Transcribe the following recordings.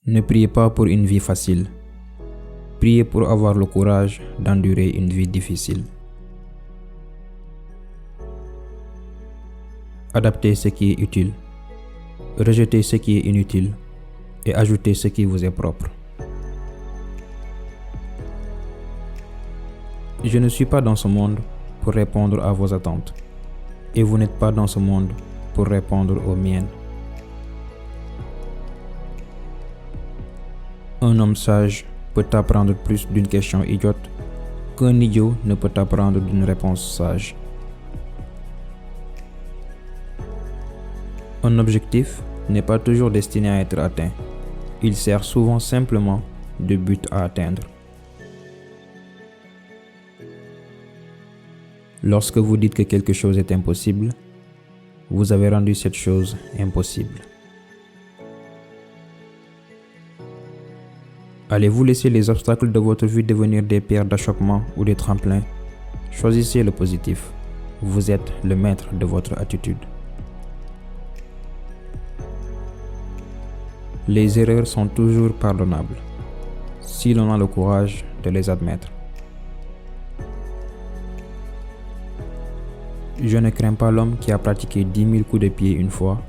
Ne priez pas pour une vie facile. Priez pour avoir le courage d'endurer une vie difficile. Adaptez ce qui est utile. Rejetez ce qui est inutile et ajoutez ce qui vous est propre. Je ne suis pas dans ce monde pour répondre à vos attentes et vous n'êtes pas dans ce monde pour répondre aux miennes. Un homme sage peut apprendre plus d'une question idiote qu'un idiot ne peut apprendre d'une réponse sage. Un objectif n'est pas toujours destiné à être atteint. Il sert souvent simplement de but à atteindre. Lorsque vous dites que quelque chose est impossible, vous avez rendu cette chose impossible. Allez-vous laisser les obstacles de votre vie devenir des pierres d'achoppement ou des tremplins? Choisissez le positif. Vous êtes le maître de votre attitude. Les erreurs sont toujours pardonnables, si l'on a le courage de les admettre. Je ne crains pas l'homme qui a pratiqué 10 000 coups de pied une fois,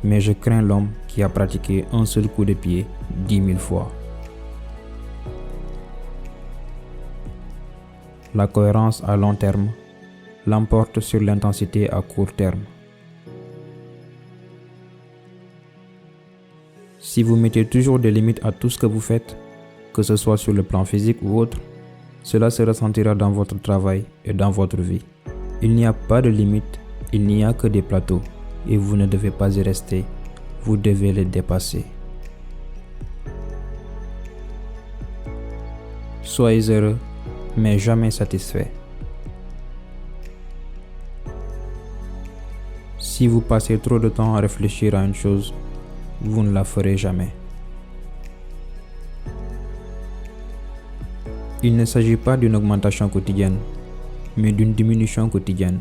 mais je crains l'homme qui a pratiqué un seul coup de pied 10 000 fois. La cohérence à long terme l'emporte sur l'intensité à court terme. Si vous mettez toujours des limites à tout ce que vous faites, que ce soit sur le plan physique ou autre, cela se ressentira dans votre travail et dans votre vie. Il n'y a pas de limite, il n'y a que des plateaux et vous ne devez pas y rester, vous devez les dépasser. Soyez heureux, mais jamais satisfait. Si vous passez trop de temps à réfléchir à une chose, vous ne la ferez jamais. Il ne s'agit pas d'une augmentation quotidienne, mais d'une diminution quotidienne.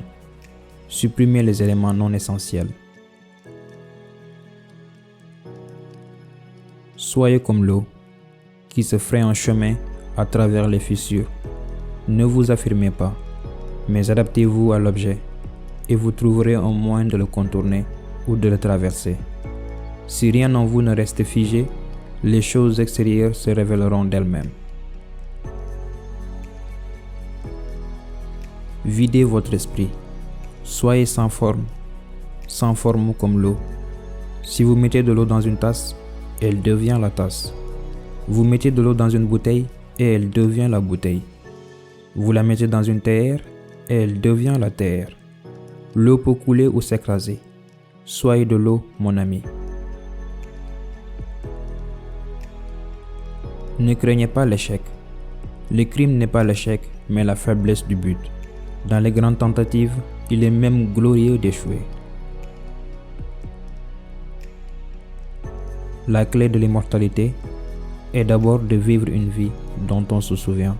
Supprimez les éléments non essentiels. Soyez comme l'eau qui se fraye un chemin à travers les fissures. Ne vous affirmez pas, mais adaptez-vous à l'objet et vous trouverez un moyen de le contourner ou de le traverser. Si rien en vous ne reste figé, les choses extérieures se révéleront d'elles-mêmes. Videz votre esprit. Soyez sans forme comme l'eau. Si vous mettez de l'eau dans une tasse, elle devient la tasse. Vous mettez de l'eau dans une bouteille et elle devient la bouteille. Vous la mettez dans une terre et elle devient la terre. L'eau peut couler ou s'écraser. Soyez de l'eau, mon ami. Ne craignez pas l'échec. Le crime n'est pas l'échec, mais la faiblesse du but. Dans les grandes tentatives, il est même glorieux d'échouer. La clé de l'immortalité est d'abord de vivre une vie dont on se souvient.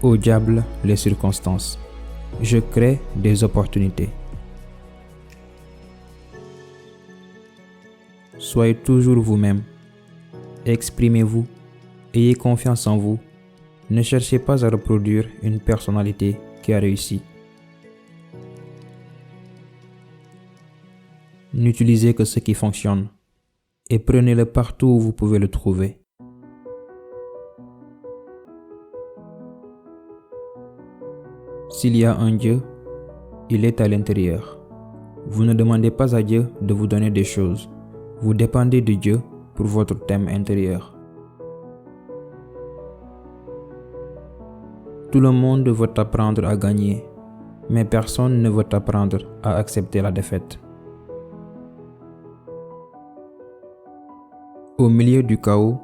Au diable les circonstances. Je crée des opportunités. Soyez toujours vous-même. Exprimez-vous. Ayez confiance en vous. Ne cherchez pas à reproduire une personnalité qui a réussi. N'utilisez que ce qui fonctionne et prenez-le partout où vous pouvez le trouver. S'il y a un Dieu, il est à l'intérieur. Vous ne demandez pas à Dieu de vous donner des choses. Vous dépendez de Dieu pour votre thème intérieur. Tout le monde veut apprendre à gagner, mais personne ne veut apprendre à accepter la défaite. Au milieu du chaos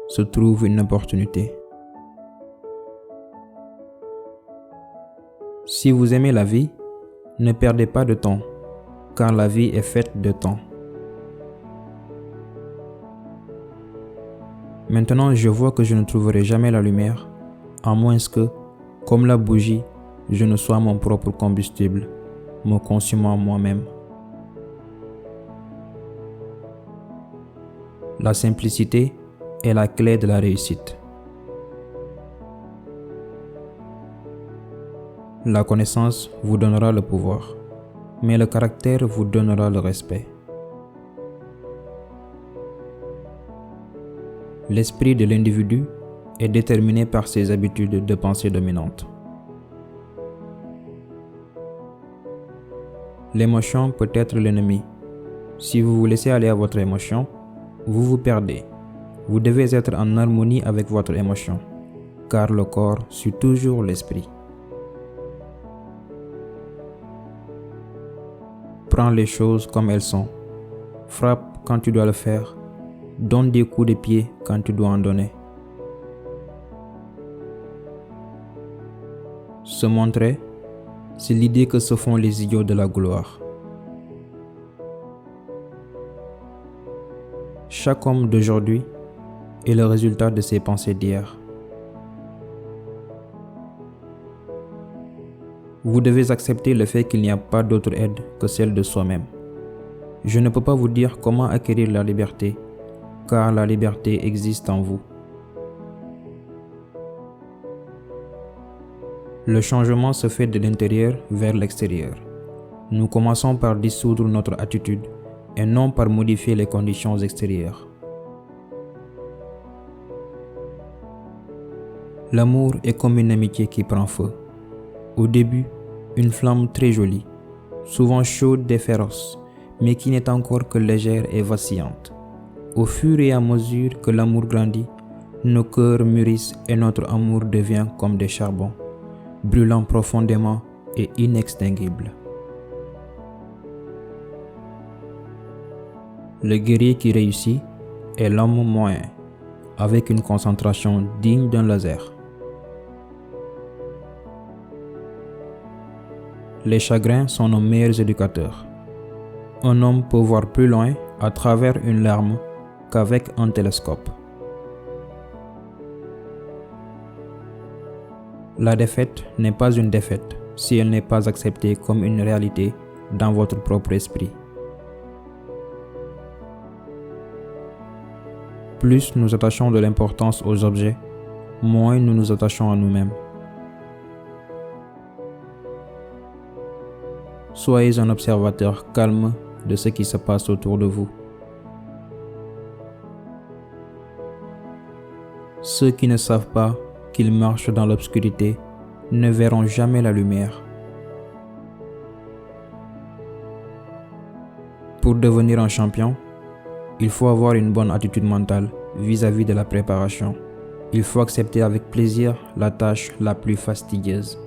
se trouve une opportunité. Si vous aimez la vie, ne perdez pas de temps, car la vie est faite de temps. Maintenant, je vois que je ne trouverai jamais la lumière, à moins que, comme la bougie, je ne sois mon propre combustible, me consumant moi-même. La simplicité est la clé de la réussite. La connaissance vous donnera le pouvoir, mais le caractère vous donnera le respect. L'esprit de l'individu est déterminé par ses habitudes de pensée dominantes. L'émotion peut être l'ennemi. Si vous vous laissez aller à votre émotion, vous vous perdez. Vous devez être en harmonie avec votre émotion, car le corps suit toujours l'esprit. Prends les choses comme elles sont. Frappe quand tu dois le faire. Donne des coups de pied quand tu dois en donner. Se montrer, c'est l'idée que se font les idiots de la gloire. Chaque homme d'aujourd'hui est le résultat de ses pensées d'hier. Vous devez accepter le fait qu'il n'y a pas d'autre aide que celle de soi-même. Je ne peux pas vous dire comment acquérir la liberté, car la liberté existe en vous. Le changement se fait de l'intérieur vers l'extérieur. Nous commençons par dissoudre notre attitude et non par modifier les conditions extérieures. L'amour est comme une amitié qui prend feu. Au début, une flamme très jolie, souvent chaude et féroce, mais qui n'est encore que légère et vacillante. Au fur et à mesure que l'amour grandit, nos cœurs mûrissent et notre amour devient comme des charbons, brûlant profondément et inextinguible. Le guerrier qui réussit est l'homme moyen, avec une concentration digne d'un laser. Les chagrins sont nos meilleurs éducateurs. Un homme peut voir plus loin à travers une larme qu'avec un télescope. La défaite n'est pas une défaite si elle n'est pas acceptée comme une réalité dans votre propre esprit. Plus nous attachons de l'importance aux objets, moins nous nous attachons à nous-mêmes. Soyez un observateur calme de ce qui se passe autour de vous. Ceux qui ne savent pas qu'ils marchent dans l'obscurité ne verront jamais la lumière. Pour devenir un champion, il faut avoir une bonne attitude mentale vis-à-vis de la préparation. Il faut accepter avec plaisir la tâche la plus fastidieuse.